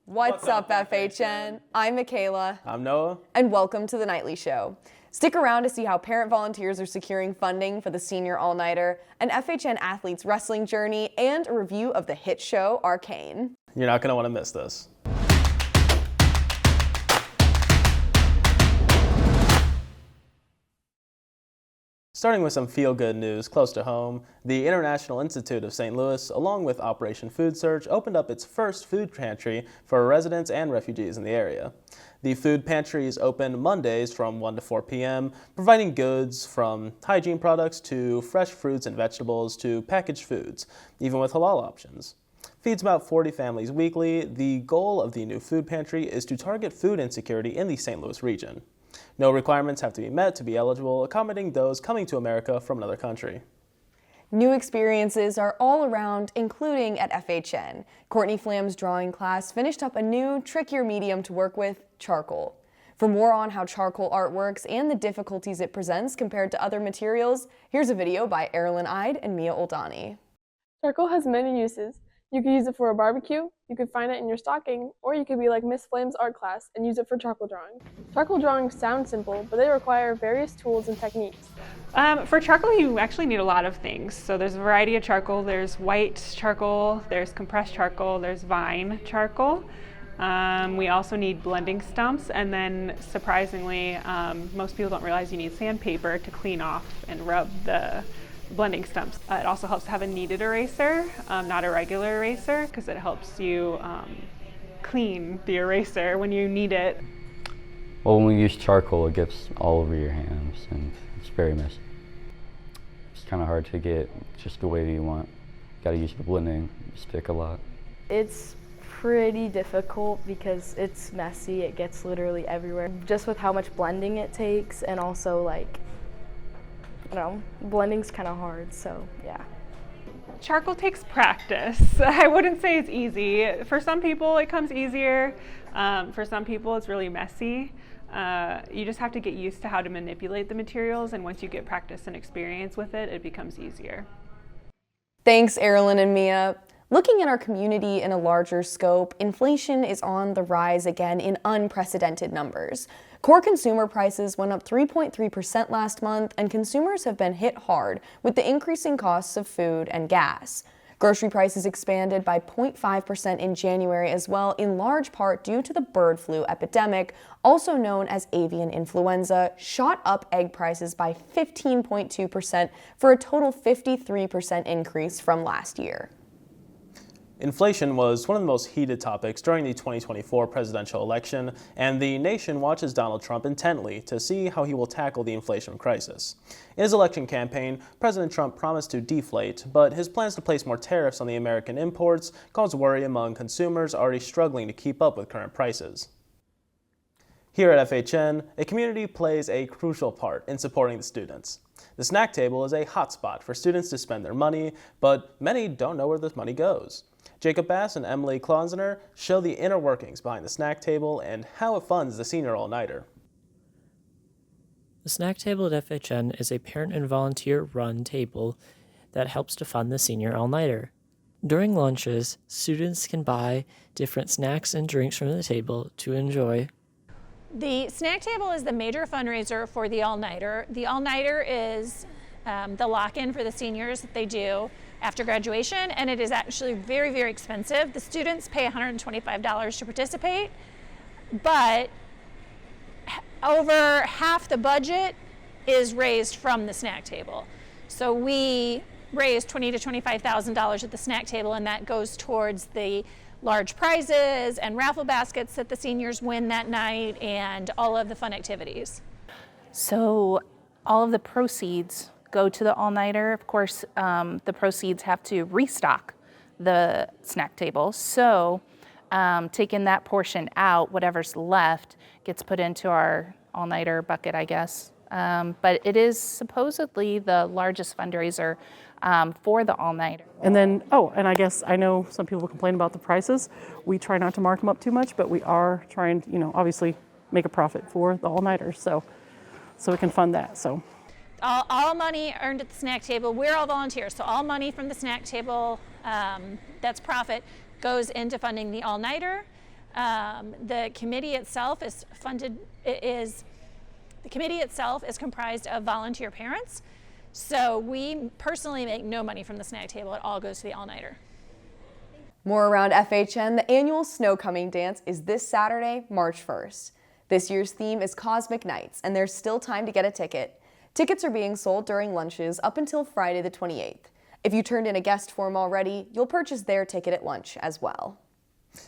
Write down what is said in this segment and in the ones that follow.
What's up, FHN? I'm Michaela. I'm Noah. And welcome to The Nightly Show. Stick around to see how parent volunteers are securing funding for the senior all-nighter, an FHN athlete's wrestling journey, and a review of the hit show Arcane. You're not going to want to miss this. Starting with some feel-good news close to home, the International Institute of St. Louis, along with Operation Food Search, opened up its first food pantry for residents and refugees in the area. The food pantry is open Mondays from 1 to 4 p.m., providing goods from hygiene products to fresh fruits and vegetables to packaged foods, even with halal options. Feeds about 40 families weekly. The goal of the new food pantry is to target food insecurity in the St. Louis region. No requirements have to be met to be eligible, accommodating those coming to America from another country. New experiences are all around, including at FHN. Courtney Flamm's drawing class finished up a new, trickier medium to work with, charcoal. For more on how charcoal art works and the difficulties it presents compared to other materials, here's a video by Aerilyn and Mia Oldani. Charcoal has many uses. You could use it for a barbecue, you could find it in your stocking, or you could be like Miss Flamm's art class and use it for charcoal drawing. Charcoal drawings sound simple, but they require various tools and techniques. For charcoal, you actually need a lot of things. So there's a variety of charcoal. There's white charcoal, there's compressed charcoal, there's vine charcoal. We also need blending stumps, and then surprisingly, most people don't realize you need sandpaper to clean off and rub the blending stumps. It also helps to have a kneaded eraser, not a regular eraser, because it helps you clean the eraser when you knead it. Well, when we use charcoal, it gets all over your hands and it's very messy. It's kind of hard to get just the way that you want. Got to use the blending stick a lot. It's pretty difficult because it's messy. It gets literally everywhere. Just with how much blending it takes, and also like, blending's kind of hard, so yeah. Charcoal takes practice. I wouldn't say it's easy. For some people it comes easier. For some people it's really messy. You just have to get used to how to manipulate the materials, and once you get practice and experience with it, it becomes easier. Thanks, Aerilyn and Mia. Looking at our community in a larger scope, inflation is on the rise again in unprecedented numbers. Core consumer prices went up 3.3% last month, and consumers have been hit hard with the increasing costs of food and gas. Grocery prices expanded by 0.5% in January as well, in large part due to the bird flu epidemic, also known as avian influenza, shot up egg prices by 15.2% for a total 53% increase from last year. Inflation was one of the most heated topics during the 2024 presidential election, and the nation watches Donald Trump intently to see how he will tackle the inflation crisis. In his election campaign, President Trump promised to deflate, but his plans to place more tariffs on the American imports caused worry among consumers already struggling to keep up with current prices. Here at FHN, a community plays a crucial part in supporting the students. The snack table is a hotspot for students to spend their money, but many don't know where this money goes. Bass and Emily Clausner show the inner workings behind the snack table and how it funds the senior all-nighter. The snack table at FHN is a parent and volunteer-run table that helps to fund the senior all-nighter. During lunches, students can buy different snacks and drinks from the table to enjoy. The snack table is the major fundraiser for the all-nighter. The all-nighter is the lock-in for the seniors that they do after graduation, and it is actually very, very expensive. The students pay $125 to participate, but over half the budget is raised from the snack table. So we raise $20,000 to $25,000 at the snack table, and that goes towards the large prizes and raffle baskets that the seniors win that night and all of the fun activities. So all of the proceeds go to the all-nighter. Of course, the proceeds have to restock the snack table. So taking that portion out, whatever's left gets put into our all-nighter bucket, I guess. But it is supposedly the largest fundraiser for the all-nighter. And then, and I guess I know some people complain about the prices. We try not to mark them up too much, but we are trying, obviously make a profit for the all-nighter, so we can fund that. So all money earned at the snack table, we're all volunteers, so all money from the snack table, that's profit, goes into funding the all-nighter. The committee itself is comprised of volunteer parents. So we personally make no money from the snack table. It all goes to the all-nighter. More around FHN, the annual Snow Coming Dance is this Saturday, March 1st. This year's theme is Cosmic Nights, and there's still time to get a ticket. Tickets are being sold during lunches up until Friday the 28th. If you turned in a guest form already, you'll purchase their ticket at lunch as well.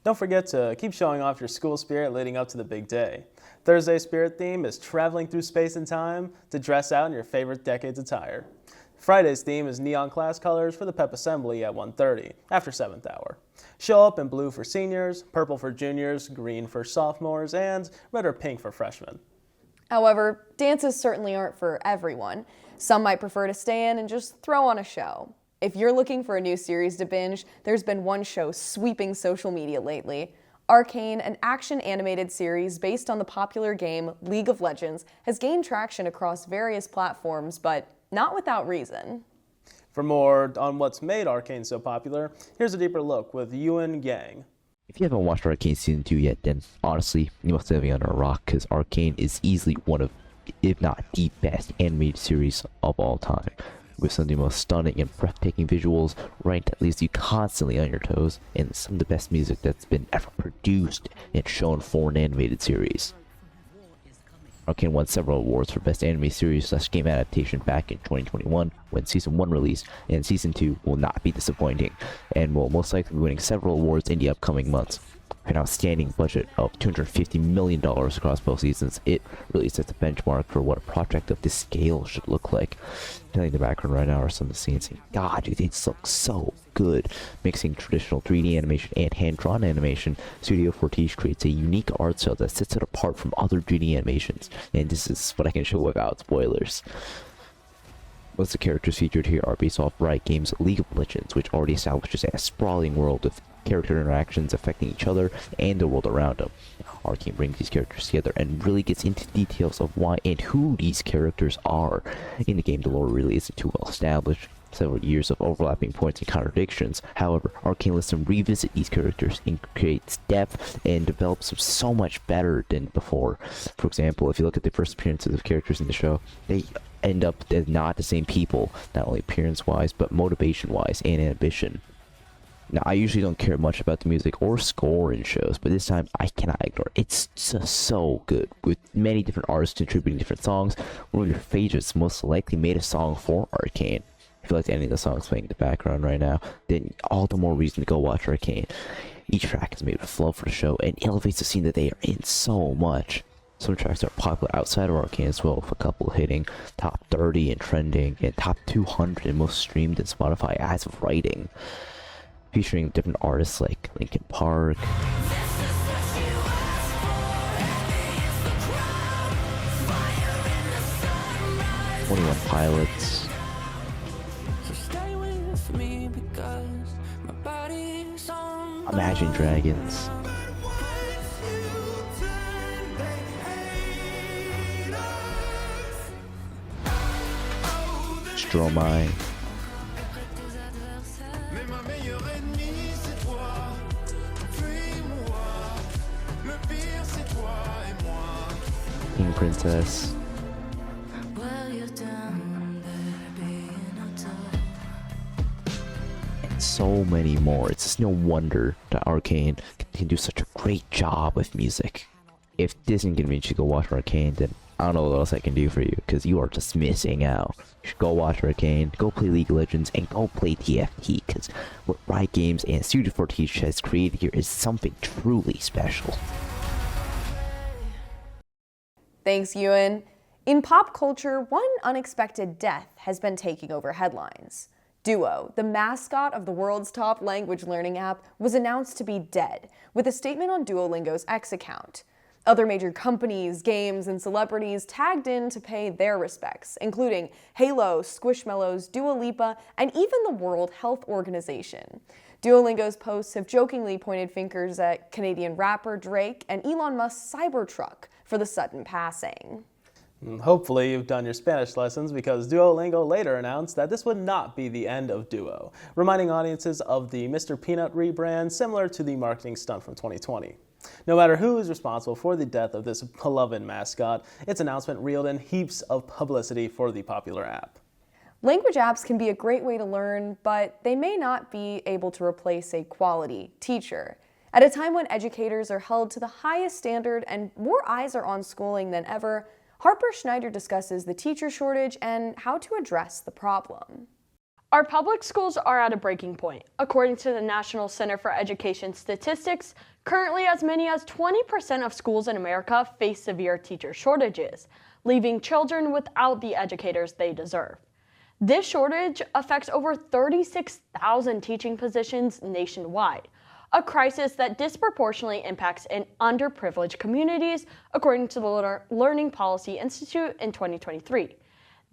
Don't forget to keep showing off your school spirit leading up to the big day. Thursday's spirit theme is traveling through space and time to dress out in your favorite decade's attire. Friday's theme is neon class colors for the pep assembly at 1:30 after 7th hour. Show up in blue for seniors, purple for juniors, green for sophomores, and red or pink for freshmen. However, dances certainly aren't for everyone. Some might prefer to stay in and just throw on a show. If you're looking for a new series to binge, there's been one show sweeping social media lately. Arcane, an action-animated series based on the popular game League of Legends, has gained traction across various platforms, but not without reason. For more on what's made Arcane so popular, here's a deeper look with Yuan Yang. If you haven't watched Arcane Season 2 yet, then honestly, you must be under a rock, because Arcane is easily one of, if not the best animated series of all time. With some of the most stunning and breathtaking visuals, ranked that leaves you constantly on your toes, and some of the best music that's been ever produced and shown for an animated series. Arcane won several awards for Best Anime Series/Game Adaptation back in 2021 when Season 1 released, and Season 2 will not be disappointing, and will most likely be winning several awards in the upcoming months. For an outstanding budget of $250 million across both seasons, it really sets a benchmark for what a project of this scale should look like. Telling the background right now are some of the scenes, and God, dude, they look so good. Mixing traditional 3D animation and hand-drawn animation, Studio Fortiche creates a unique art style that sets it apart from other 3D animations, and this is what I can show without spoilers. Most of the characters featured here are based off Riot Games' League of Legends, which already establishes a sprawling world with character interactions affecting each other and the world around them. Arcane brings these characters together and really gets into details of why and who these characters are. In the game, the lore really isn't too well established. Several years of overlapping points and contradictions. However, Arcane lets them revisit these characters and creates depth and develops them so much better than before. For example, if you look at the first appearances of characters in the show, they end up as not the same people, not only appearance-wise, but motivation-wise and ambition. Now, I usually don't care much about the music or score in shows, but this time I cannot ignore it. It's just so good, with many different artists contributing different songs. One of your favorites most likely made a song for Arcane. If you like any of the songs playing in the background right now, then all the more reason to go watch Arcane. Each track is made with love for the show and elevates the scene that they are in so much. Some tracks are popular outside of Arcane as well, with a couple hitting top 30 and trending, and top 200 and most streamed in Spotify as of writing. Featuring different artists like Linkin Park, 21 Pilots, Imagine Dragons, Stromae, King Princess, and so many more. It's just no wonder that Arcane can do such a great job with music. If this isn't convince you to go watch Arcane, then I don't know what else I can do for you, because you are just missing out. You should go watch Arcane, go play League of Legends, and go play TFT, because what Riot Games and Studio Fortiche has created here is something truly special. Thanks, Ewan. In pop culture, one unexpected death has been taking over headlines. Duo, the mascot of the world's top language learning app, was announced to be dead, with a statement on Duolingo's X account. Other major companies, games, and celebrities tagged in to pay their respects, including Halo, Squishmallows, Dua Lipa, and even the World Health Organization. Duolingo's posts have jokingly pointed fingers at Canadian rapper Drake and Elon Musk's Cybertruck for the sudden passing. Hopefully you've done your Spanish lessons, because Duolingo later announced that this would not be the end of Duo, reminding audiences of the Mr. Peanut rebrand similar to the marketing stunt from 2020. No matter who is responsible for the death of this beloved mascot, its announcement reeled in heaps of publicity for the popular app. Language apps can be a great way to learn, but they may not be able to replace a quality teacher. At a time when educators are held to the highest standard and more eyes are on schooling than ever, Harper Schneider discusses the teacher shortage and how to address the problem. Our public schools are at a breaking point. According to the National Center for Education Statistics, currently as many as 20% of schools in America face severe teacher shortages, leaving children without the educators they deserve. This shortage affects over 36,000 teaching positions nationwide, a crisis that disproportionately impacts in underprivileged communities, according to the Learning Policy Institute in 2023.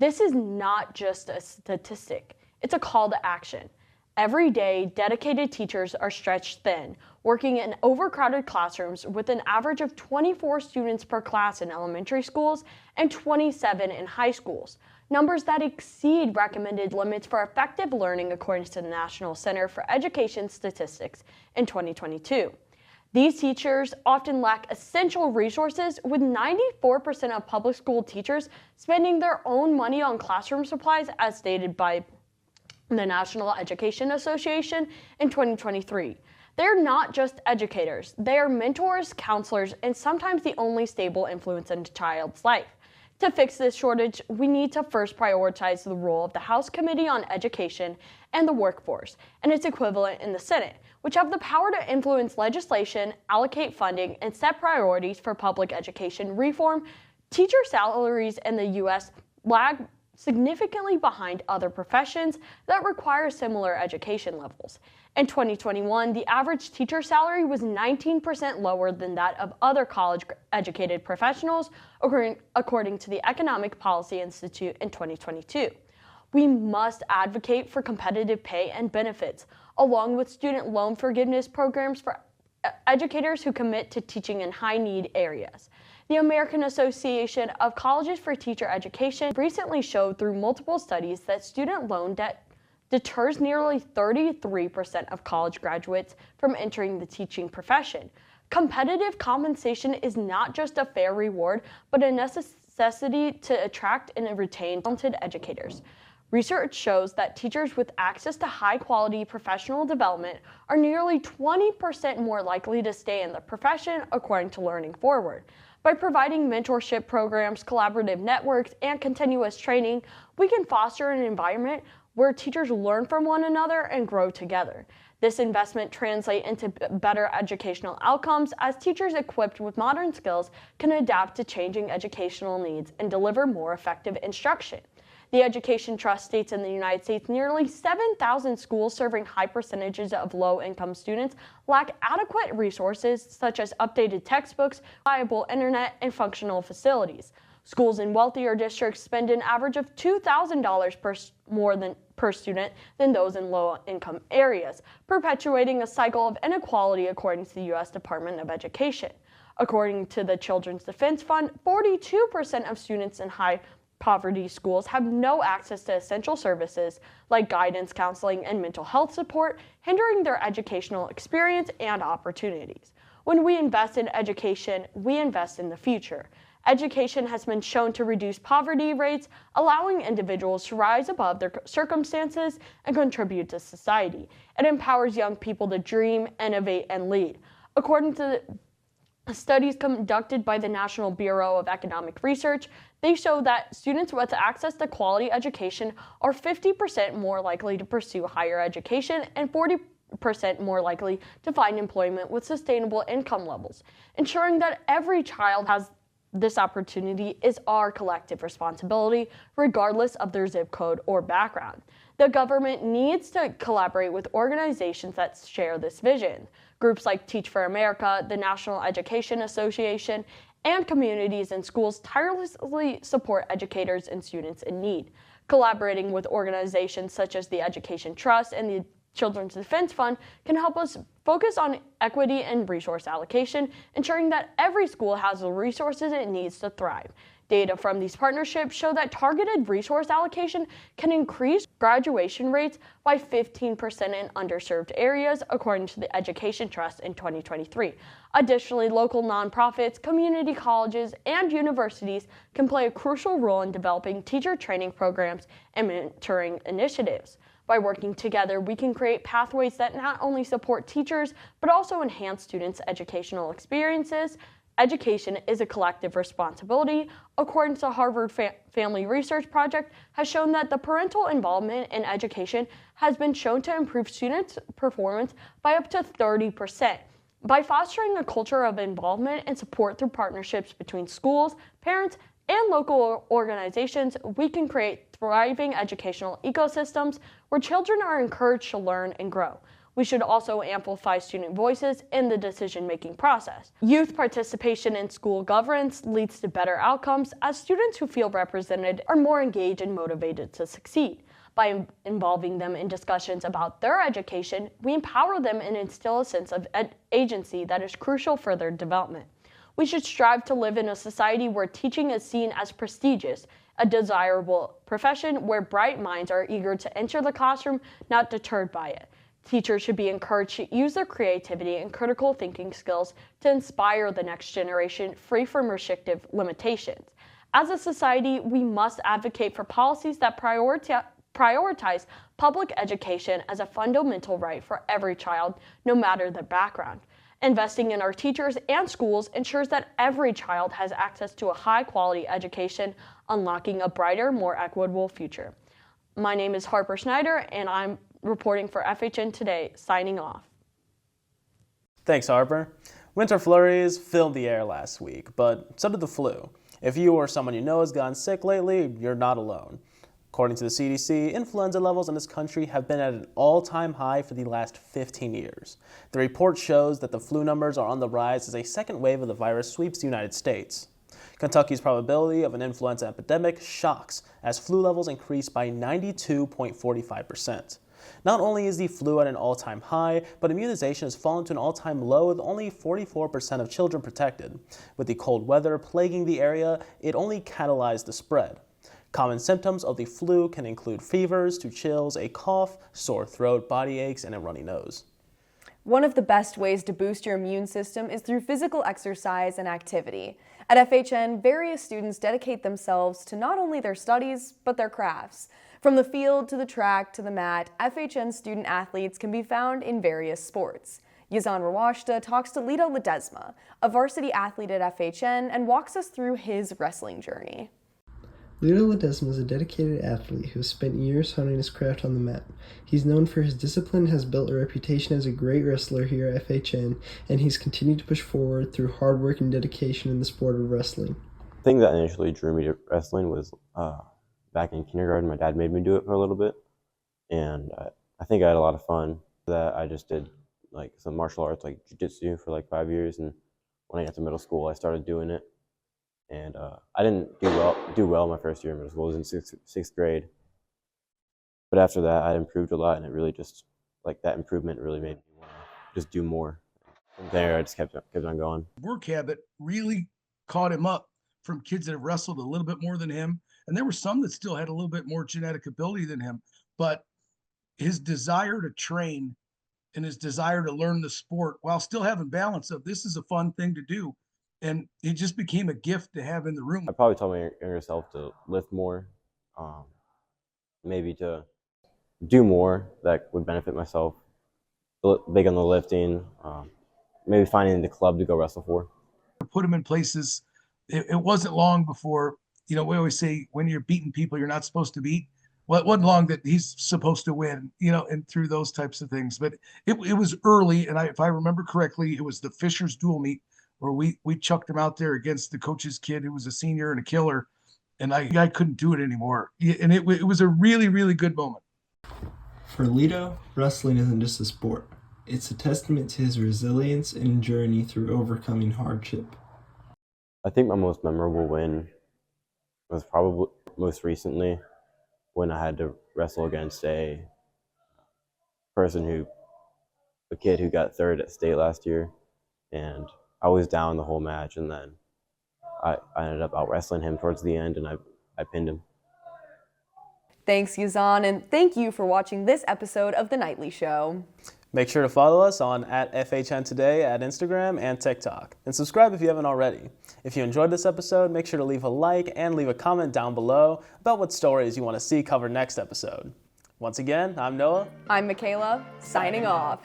This is not just a statistic. It's a call to action. Every day, dedicated teachers are stretched thin, working in overcrowded classrooms with an average of 24 students per class in elementary schools and 27 in high schools, numbers that exceed recommended limits for effective learning according to the National Center for Education Statistics in 2022. These teachers often lack essential resources, with 94% of public school teachers spending their own money on classroom supplies, as stated by the National Education Association in 2023. They're not just educators, they are mentors, counselors, and sometimes the only stable influence in a child's life. To fix this shortage, we need to first prioritize the role of the House Committee on Education and the Workforce, and its equivalent in the Senate, which have the power to influence legislation, allocate funding, and set priorities for public education reform. Teacher salaries in the U.S. lag significantly behind other professions that require similar education levels. In 2021, the average teacher salary was 19% lower than that of other college-educated professionals, according to the Economic Policy Institute in 2022. We must advocate for competitive pay and benefits, along with student loan forgiveness programs for educators who commit to teaching in high-need areas. The American Association of Colleges for Teacher Education recently showed through multiple studies that student loan debt deters nearly 33% of college graduates from entering the teaching profession. Competitive compensation is not just a fair reward, but a necessity to attract and retain talented educators. Research shows that teachers with access to high-quality professional development are nearly 20% more likely to stay in the profession, according to Learning Forward. By providing mentorship programs, collaborative networks, and continuous training, we can foster an environment where teachers learn from one another and grow together. This investment translates into better educational outcomes, as teachers equipped with modern skills can adapt to changing educational needs and deliver more effective instruction. The Education Trust states in the United States nearly 7,000 schools serving high percentages of low-income students lack adequate resources such as updated textbooks, reliable internet, and functional facilities. Schools in wealthier districts spend an average of $2,000 more per student than those in low-income areas, perpetuating a cycle of inequality, according to the U.S. Department of Education. According to the Children's Defense Fund, 42% of students in high poverty schools have no access to essential services like guidance, counseling, and mental health support, hindering their educational experience and opportunities. When we invest in education, we invest in the future. Education has been shown to reduce poverty rates, allowing individuals to rise above their circumstances and contribute to society. It empowers young people to dream, innovate, and lead. According to studies conducted by the National Bureau of Economic Research, they show that students with access to quality education are 50% more likely to pursue higher education and 40% more likely to find employment with sustainable income levels. Ensuring that every child has this opportunity is our collective responsibility, regardless of their zip code or background. The government needs to collaborate with organizations that share this vision. Groups like Teach for America, the National Education Association, and communities and schools tirelessly support educators and students in need. Collaborating with organizations such as the Education Trust and the Children's Defense Fund can help us focus on equity and resource allocation, ensuring that every school has the resources it needs to thrive. Data from these partnerships show that targeted resource allocation can increase graduation rates by 15% in underserved areas, according to the Education Trust in 2023. Additionally, local nonprofits, community colleges, and universities can play a crucial role in developing teacher training programs and mentoring initiatives. By working together, we can create pathways that not only support teachers, but also enhance students' educational experiences. Education is a collective responsibility. According to Harvard Family Research Project, has shown that the parental involvement in education has been shown to improve students' performance by up to 30%. By fostering a culture of involvement and support through partnerships between schools, parents, and local organizations, we can create thriving educational ecosystems where children are encouraged to learn and grow. We should also amplify student voices in the decision-making process. Youth participation in school governance leads to better outcomes, as students who feel represented are more engaged and motivated to succeed. By involving them in discussions about their education, we empower them and instill a sense of agency that is crucial for their development. We should strive to live in a society where teaching is seen as prestigious, a desirable profession where bright minds are eager to enter the classroom, not deterred by it. Teachers should be encouraged to use their creativity and critical thinking skills to inspire the next generation, free from restrictive limitations. As a society, we must advocate for policies that prioritize public education as a fundamental right for every child, no matter their background. Investing in our teachers and schools ensures that every child has access to a high-quality education, unlocking a brighter, more equitable future. My name is Harper Schneider, and I'm reporting for FHNtoday, signing off. Thanks, Harper. Winter flurries filled the air last week, but so did the flu. If you or someone you know has gotten sick lately, you're not alone. According to the CDC, influenza levels in this country have been at an all-time high for the last 15 years. The report shows that the flu numbers are on the rise as a second wave of the virus sweeps the United States. Kentucky's probability of an influenza epidemic shocks as flu levels increase by 92.45%. Not only is the flu at an all-time high, but immunization has fallen to an all-time low with only 44% of children protected. With the cold weather plaguing the area, it only catalyzed the spread. Common symptoms of the flu can include fevers to chills, a cough, sore throat, body aches, and a runny nose. One of the best ways to boost your immune system is through physical exercise and activity. At FHN, various students dedicate themselves to not only their studies, but their crafts. From the field to the track to the mat, FHN student athletes can be found in various sports. Yazan Rawashdeh talks to Lito Ledezma, a varsity athlete at FHN, and walks us through his wrestling journey. Lito Ledezma is a dedicated athlete who has spent years honing his craft on the mat. He's known for his discipline, has built a reputation as a great wrestler here at FHN, and he's continued to push forward through hard work and dedication in the sport of wrestling. The thing that initially drew me to wrestling was back in kindergarten. My dad made me do it for a little bit, and I think I had a lot of fun. That I just did like some martial arts, like jiu-jitsu, for like 5 years, and when I got to middle school, I started doing it. And I didn't do well my first year in middle school. I was in sixth grade. But after that, I improved a lot, and it really just, like, that improvement really made me want to just do more. From there, I just kept on going. Work habit really caught him up from kids that have wrestled a little bit more than him. And there were some that still had a little bit more genetic ability than him. But his desire to train and his desire to learn the sport while still having balance of this is a fun thing to do. And it just became a gift to have in the room. I probably told my younger self to lift more, maybe to do more that would benefit myself. Big on the lifting, maybe finding the club to go wrestle for. Put him in places. It wasn't long before, we always say when you're beating people you're not supposed to beat. Well, it wasn't long that he's supposed to win, and through those types of things. But it was early, and if I remember correctly, it was the Fisher's dual meet, where we chucked him out there against the coach's kid who was a senior and a killer, and I couldn't do it anymore. And it was a really, really good moment. For Lito, wrestling isn't just a sport. It's a testament to his resilience and journey through overcoming hardship. I think my most memorable win was probably most recently when I had to wrestle against a person who a kid who got third at state last year, and I was down the whole match, and then I ended up out wrestling him towards the end, and I pinned him. Thanks, Yazan, and thank you for watching this episode of The Nightly Show. Make sure to follow us on @FHNtoday at Instagram and TikTok, and subscribe if you haven't already. If you enjoyed this episode, make sure to leave a like and leave a comment down below about what stories you want to see covered next episode. Once again, I'm Noah. I'm Michaela, signing off.